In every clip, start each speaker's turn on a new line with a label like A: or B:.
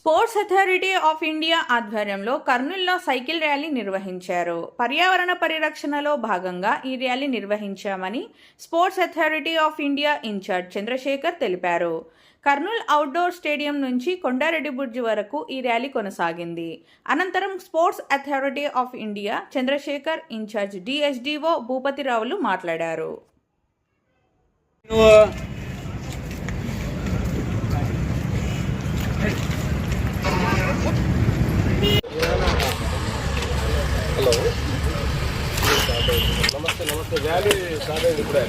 A: Sports authority of India ఆధ్వర్యంలో కర్నూలులో cycle rally నిర్వహించారు. పర్యావరణ పరిరక్షణలో భాగంగా ఈ ర్యాలీ నిర్వహించామని sports authority of India incharge Chandrashekar తెలిపారు. కర్నూలు అవుట్డోర్ స్టేడియం నుంచి కొండారెడ్డి బుర్జ్ వరకు ఈ ర్యాలీ కొనసాగింది. అనంతరం sports authority of India Chandrashekar incharge DSDO భూపతిరావులు మాట్లాడారు.
B: హలో నమస్తే నమస్తే ర్యాలీ స్టార్ట్ అయింది ఇప్పుడే.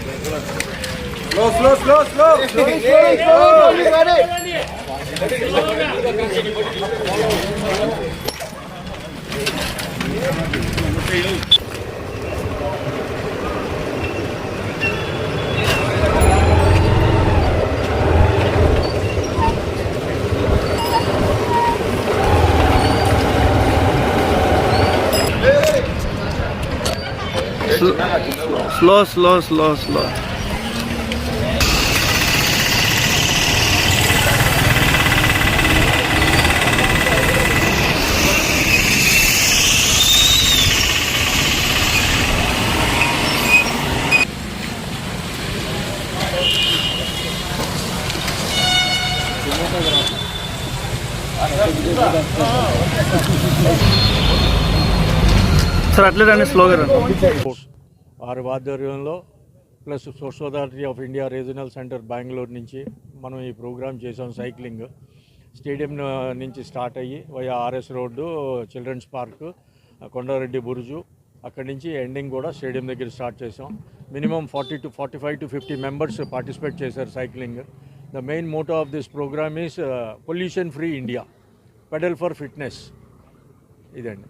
C: స్లో. సార్ అట్లే రండి, స్లోగా రండి.
D: వారి ఆధ్వర్యంలో plus sports authority of India regional centre Bengaluru నుంచి మనం ఈ ప్రోగ్రామ్ చేసాం. సైక్లింగ్ స్టేడియం నుంచి స్టార్ట్ అయ్యి via RS road, children's park, Kondareddy Buruju, అక్కడి నుంచి ఎండింగ్ కూడా స్టేడియం దగ్గర స్టార్ట్ చేసాం. మినిమం 45 to 50 మెంబర్స్ పార్టిసిపేట్ చేశారు cycling. The main motto of this programme is pollution free India, pedal for fitness. ఇదండి.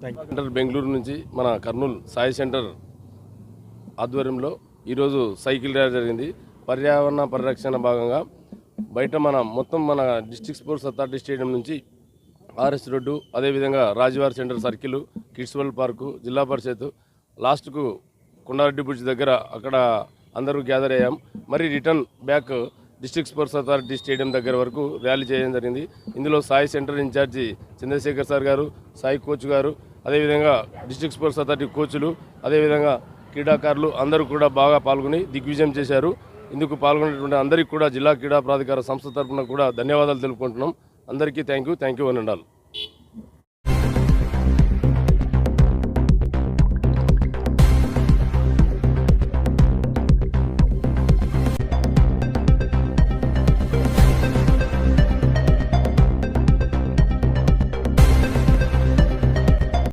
D: Thank you.
B: సెంటర్ బెంగళూరు నుంచి మన కర్నూలు సాయి సెంటర్ ఆధ్వర్యంలో ఈరోజు సైకిల్ ర్యాలీ జరిగింది. పర్యావరణ పరిరక్షణ భాగంగా బయట మన డిస్ట్రిక్ట్ స్పోర్ట్స్ అథారిటీ స్టేడియం నుంచి ఆర్ఎస్ రోడ్డు, అదేవిధంగా రాజవారి centre circle, kids world park, zilla parishad, లాస్ట్కు కొండారెడ్డి బ్రిడ్జ్ దగ్గర అక్కడ అందరూ గ్యాదర్ అయ్యాం. మరి return back district sports authority stadium దగ్గర వరకు ర్యాలీ చేయడం జరిగింది. ఇందులో SAI centre in-charge Chandrashekar sir గారు, సాయి కోచ్ గారు, అదేవిధంగా డిస్ట్రిక్ట్ స్పోర్ట్స్ అథారిటీ కోచ్లు, అదేవిధంగా క్రీడాకారులు అందరూ కూడా బాగా పాల్గొని దిగ్విజయం చేశారు. ఇందుకు పాల్గొనేటువంటి అందరికీ కూడా జిల్లా క్రీడా ప్రాధికార సంస్థ తరఫున కూడా ధన్యవాదాలు తెలుపుకుంటున్నాం. అందరికీ thank you one and all.